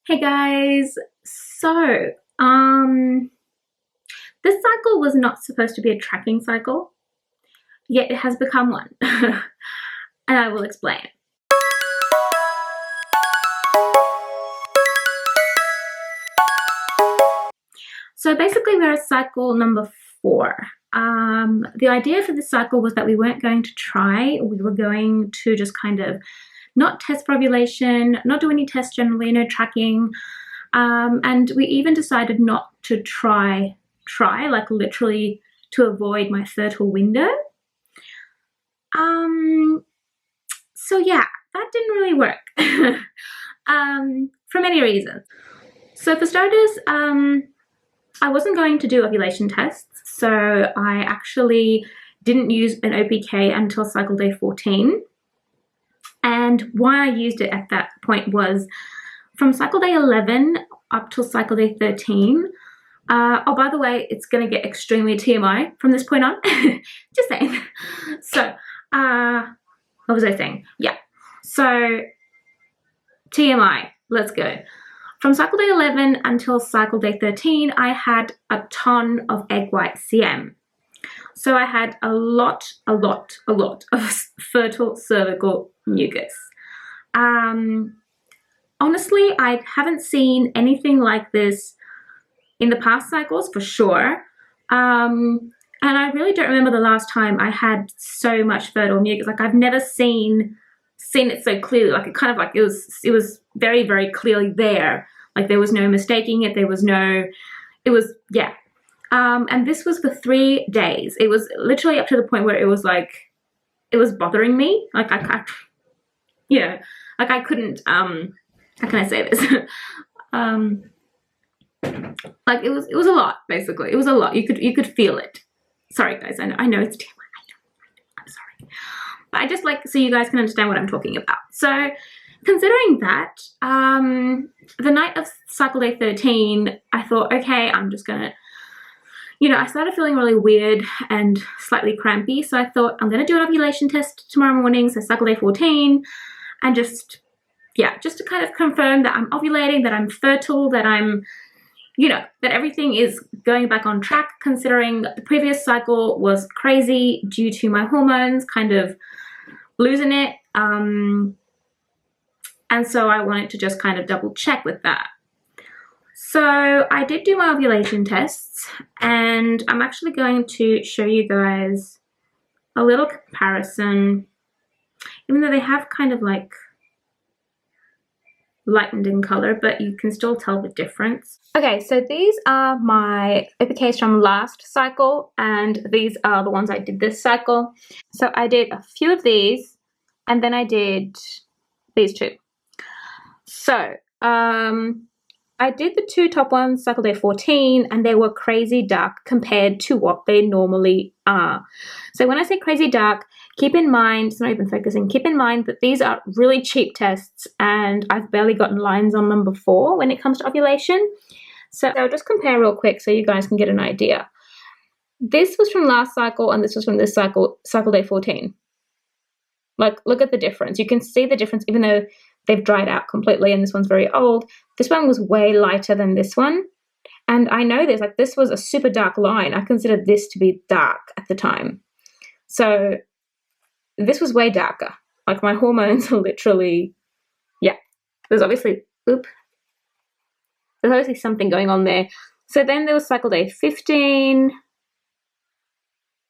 Hey guys, so um this cycle was not supposed to be a tracking cycle, yet it has become one. And I will explain. So basically we're at cycle number 4. The idea for this cycle was that we weren't going to try, we were going to just kind of not test for ovulation, not do any tests generally, no tracking. And we even decided not to try, like literally to avoid my fertile window. So yeah, that didn't really work for many reasons. So for starters, I wasn't going to do ovulation tests, so I actually didn't use an OPK until cycle day 14. And why I used it at that point was from cycle day 11 up till cycle day 13. Oh, by the way, it's going to get extremely TMI from this point on. Just saying. So, what was I saying? Yeah. So, TMI. Let's go. From cycle day 11 until cycle day 13, I had a ton of egg white CM. So I had a lot of fertile cervical mucus. Honestly, I haven't seen anything like this in the past cycles for sure. And I really don't remember the last time I had so much fertile mucus. Like I've never seen it so clearly. Like it was very, very clearly there. Like there was no mistaking it. Yeah. And this was for 3 days. It was literally up to the point where it was like, it was bothering me. Like I couldn't, how can I say this? Like it was a lot, basically. It was a lot. You could feel it. Sorry guys, I know it's TMI. I'm sorry. But I just like, so you guys can understand what I'm talking about. So considering that, the night of cycle day 13, I thought, okay, I'm just gonna, I started feeling really weird and slightly crampy. So I thought I'm gonna do an ovulation test tomorrow morning. So cycle day 14, and just to kind of confirm that I'm ovulating, that I'm fertile, that I'm, that everything is going back on track, considering the previous cycle was crazy due to my hormones kind of losing it. And so I wanted to just kind of double check with that. So I did do my ovulation tests, and I'm actually going to show you guys a little comparison, even though they have kind of like lightened in color, but you can still tell the difference. Okay, so these are my OPKs from last cycle, and these are the ones I did this cycle. So I did a few of these, and then I did these two. So I did the 2 top ones cycle day 14, and they were crazy dark compared to what they normally are. So when I say crazy dark, keep in mind, it's not even focusing, keep in mind that these are really cheap tests, and I've barely gotten lines on them before when it comes to ovulation. So I'll just compare real quick so you guys can get an idea. This was from last cycle, and this was from this cycle, cycle day 14. Like, look at the difference. You can see the difference, even though they've dried out completely, and this one's very old. This one was way lighter than this one. And I know this, like this was a super dark line. I considered this to be dark at the time. So this was way darker. Like my hormones are literally, yeah. There's obviously something going on there. So then there was cycle day 15,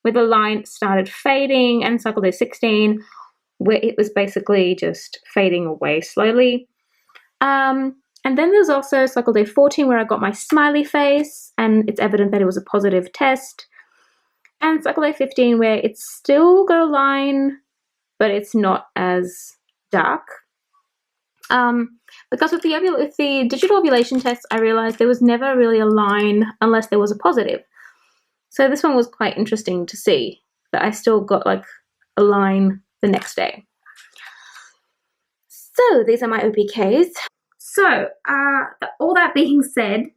where the line started fading, and cycle day 16, where it was basically just fading away slowly. And then there's also cycle day 14, where I got my smiley face, and it's evident that it was a positive test. And cycle day 15, where it's still got a line, but it's not as dark. Because with the digital ovulation test, I realized there was never really a line unless there was a positive. So this one was quite interesting to see that I still got like a line the next day. So these are my OPKs. So all that being said,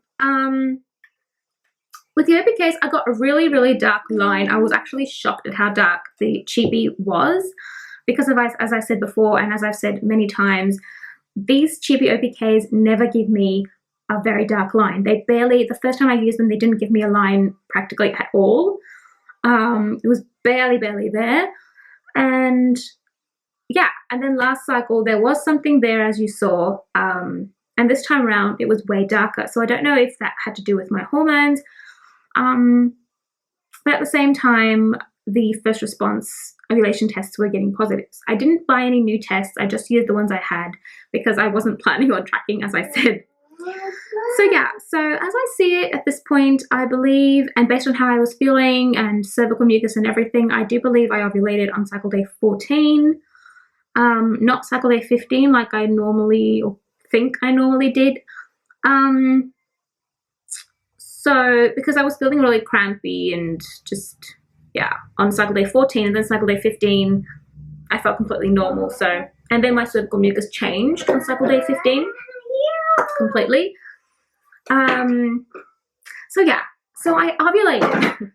with the OPKs, I got a really, really dark line. I was actually shocked at how dark the cheapie was, because of, as I said before, and as I've said many times, these cheapy OPKs never give me a very dark line. They barely, the first time I used them, they didn't give me a line practically at all. It was barely there. And yeah, and then last cycle there was something there, as you saw, and this time around it was way darker. So I don't know if that had to do with my hormones, but at the same time, the first response ovulation tests were getting positives. I didn't buy any new tests. I just used the ones I had because I wasn't planning on tracking, as I said. So yeah, so as I see it at this point, I believe, and based on how I was feeling and cervical mucus and everything, I do believe I ovulated on cycle day 14, not cycle day 15 like I normally, or think I normally did. So because I was feeling really crampy and just, yeah, on cycle day 14, and then cycle day 15, I felt completely normal. So, and then my cervical mucus changed on cycle day 15 completely. So yeah, so I ovulated.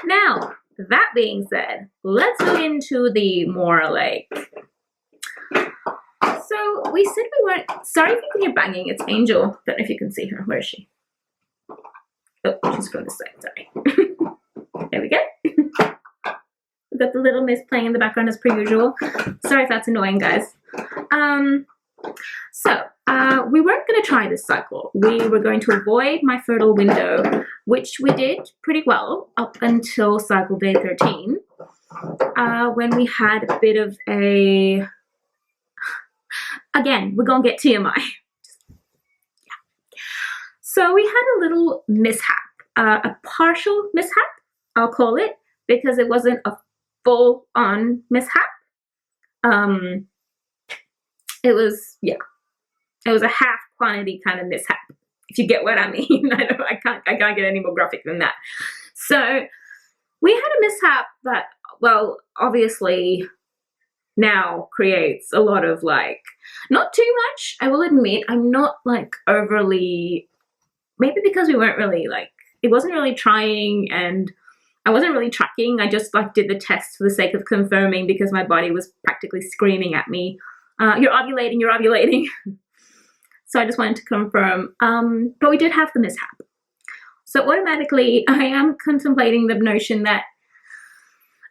Now, that being said, let's go into the more like, so we said we weren't, sorry if you can hear banging, it's Angel. Don't know if you can see her. Where is she? Oh, she's from this side, sorry. There we go. We've got the little miss playing in the background as per usual. Sorry if that's annoying, guys. So we weren't going to try this cycle. We were going to avoid my fertile window, which we did pretty well up until cycle day 13, when we had a bit of a, again, we're going to get TMI. Yeah. So we had a little mishap, a partial mishap, I'll call it, because it wasn't a full-on mishap. It was, yeah, it was a half quantity kind of mishap, if you get what I mean. I can't get any more graphic than that. So we had a mishap that, well, obviously now creates a lot of like, not too much, I will admit. I'm not like overly, maybe because we weren't really like, it wasn't really trying and I wasn't really tracking. I just like did the test for the sake of confirming because my body was practically screaming at me, you're ovulating, you're ovulating. So I just wanted to confirm, but we did have the mishap. So automatically I am contemplating the notion that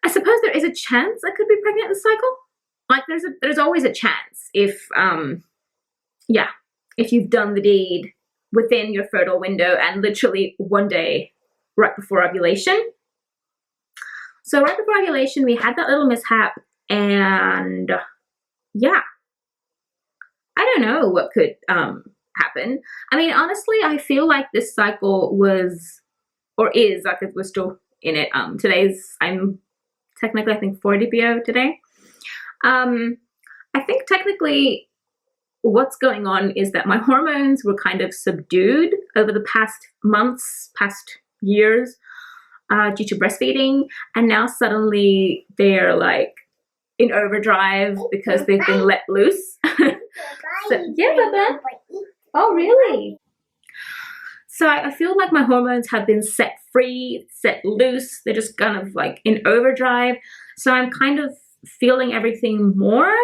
I suppose there is a chance I could be pregnant this cycle. Like there's always a chance if, yeah, if you've done the deed within your fertile window and literally one day right before ovulation. So right before ovulation, we had that little mishap and yeah, I don't know what could happen. I mean, honestly, I feel like this cycle was, or is, like we're still in it. I'm technically, I think 4 DPO today. I think technically what's going on is that my hormones were kind of subdued over the past months, past years, due to breastfeeding, and now suddenly they're like in overdrive because they've been let loose. So, yeah, Baba. Oh, really? So I feel like my hormones have been set free, set loose. They're just kind of like in overdrive. So I'm kind of feeling everything more,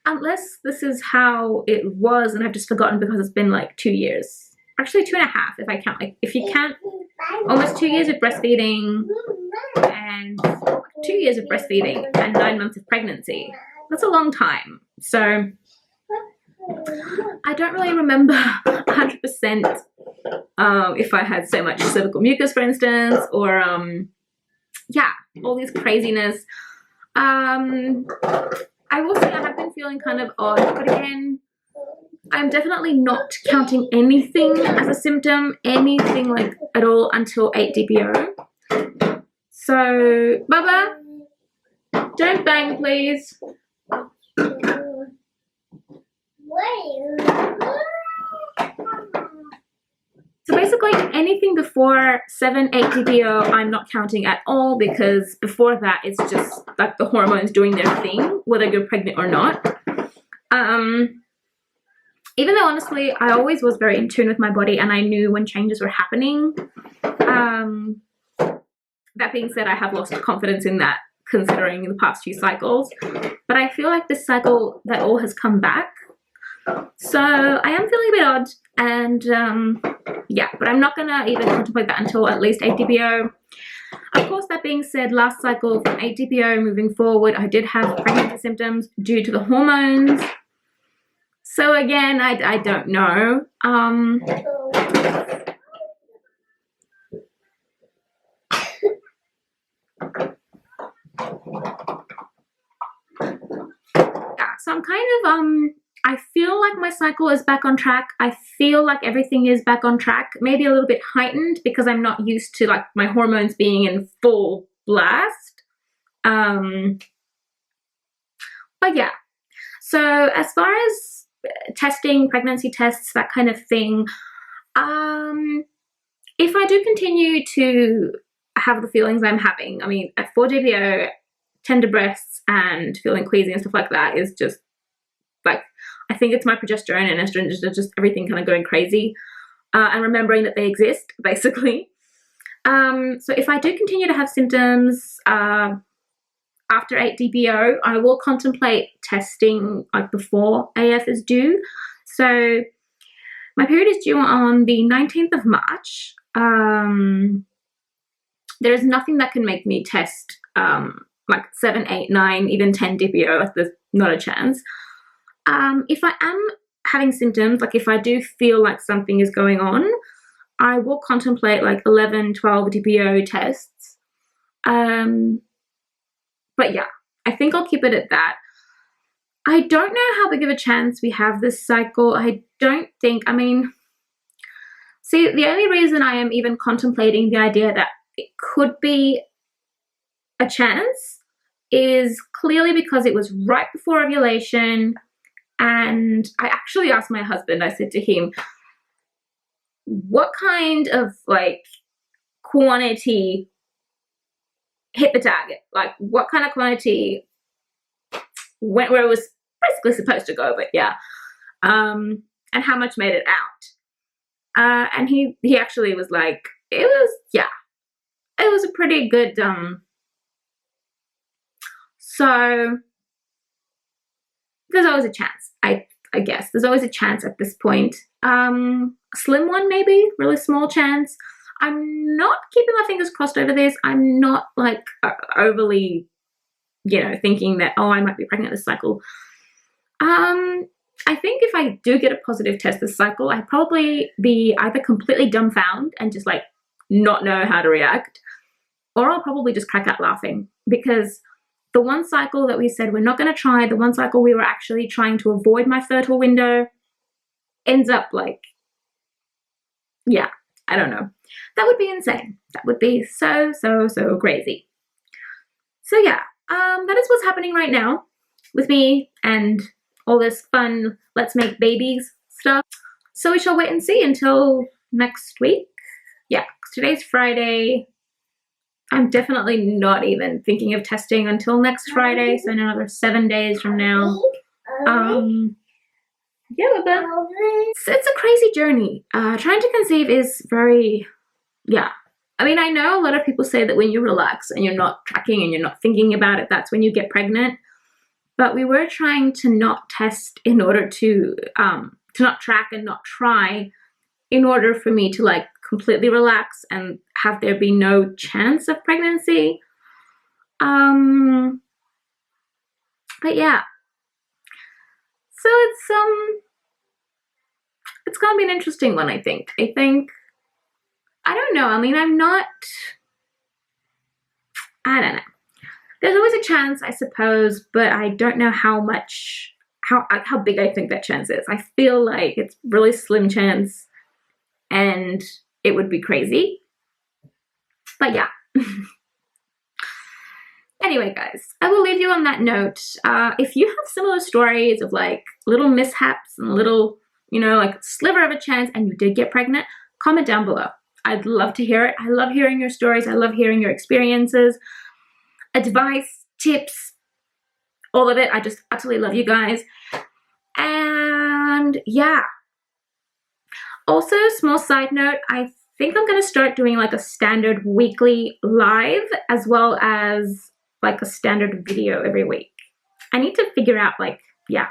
unless this is how it was and I've just forgotten because it's been like 2 years. Actually 2.5 if I count. Like if you count almost 2 years of breastfeeding and 2 years of breastfeeding and 9 months of pregnancy. That's a long time. So I don't really remember 100% if I had so much cervical mucus, for instance, or yeah, all this craziness. I will say I have been feeling kind of odd, but again, I'm definitely not counting anything as a symptom, anything like at all until 8 DPO. So, Baba, don't bang, please. So basically anything before 7, 8 DPO, I'm not counting at all because before that it's just like the hormones doing their thing, whether you're pregnant or not. Even though honestly, I always was very in tune with my body and I knew when changes were happening. That being said, I have lost confidence in that considering the past few cycles. But I feel like this cycle, that all has come back. So I am feeling a bit odd, and yeah, but I'm not gonna even contemplate that until at least 8 DPO. Of course, that being said, last cycle from 8 DPO moving forward, I did have pregnancy symptoms due to the hormones. So again, I don't know. Yeah, so I'm kind of I feel like my cycle is back on track. I feel like everything is back on track, maybe a little bit heightened because I'm not used to like my hormones being in full blast. But yeah, so as far as testing, pregnancy tests, that kind of thing, if I do continue to have the feelings I'm having, I mean, at 4 DPO, tender breasts and feeling queasy and stuff like that is just like, I think it's my progesterone and estrogen, just everything kind of going crazy, and remembering that they exist, basically. So if I do continue to have symptoms after 8 DPO, I will contemplate testing like before AF is due. So my period is due on the 19th of March. There is nothing that can make me test like 7, 8, 9, even 10 DPO. There's not a chance. If I am having symptoms, like if I do feel like something is going on, I will contemplate like 11, 12 DPO tests. But yeah, I think I'll keep it at that. I don't know how big of a chance we have this cycle. I don't think, I mean, see, the only reason I am even contemplating the idea that it could be a chance is clearly because it was right before ovulation, and I actually asked my husband, I said to him, what kind of like quantity hit the target? Like what kind of quantity went where it was basically supposed to go, but yeah. And how much made it out? And he actually was like, it was a pretty good, so there's always a chance, I guess. There's always a chance at this point. A slim one maybe, really small chance. I'm not keeping my fingers crossed over this. I'm not like overly, you know, thinking that, oh, I might be pregnant this cycle. I think if I do get a positive test this cycle, I'd probably be either completely dumbfounded and just like not know how to react, or I'll probably just crack out laughing, because the one cycle that we said we're not going to try, the one cycle we were actually trying to avoid my fertile window, ends up like, yeah, I don't know. That would be insane. That would be so crazy. So yeah, that is what's happening right now with me and all this fun let's make babies stuff. So we shall wait and see until next week. Yeah, today's Friday. I'm definitely not even thinking of testing until next Friday, so another 7 days from now. Yeah, but it's a crazy journey. Trying to conceive is very, yeah. I mean, I know a lot of people say that when you relax and you're not tracking and you're not thinking about it, that's when you get pregnant. But we were trying to not test in order to not track and not try, in order for me to like completely relax and have there be no chance of pregnancy. But yeah, so it's gonna be an interesting one, I think. I don't know, I mean, I don't know. There's always a chance, I suppose, but I don't know how big I think that chance is. I feel like it's really slim chance and it would be crazy. But yeah. Anyway, guys, I will leave you on that note. If you have similar stories of like little mishaps and little, you know, like sliver of a chance and you did get pregnant, comment down below. I'd love to hear it. I love hearing your stories. I love hearing your experiences, advice, tips, all of it. I just utterly love you guys. And yeah. Also, small side note, I think I'm going to start doing like a standard weekly live as well as like a standard video every week. I need to figure out like, yeah,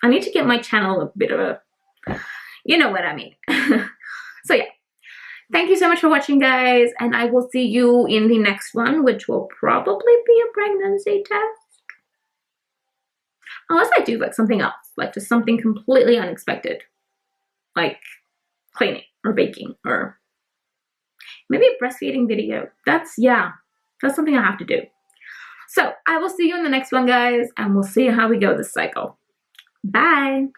I need to get my channel a bit of a, you know what I mean. So yeah, thank you so much for watching, guys, and I will see you in the next one, which will probably be a pregnancy test. Unless I do like something else, like just something completely unexpected, like cleaning or baking or maybe a breastfeeding video. That's something I have to do. So I will see you in the next one, guys, and we'll see how we go this cycle. Bye.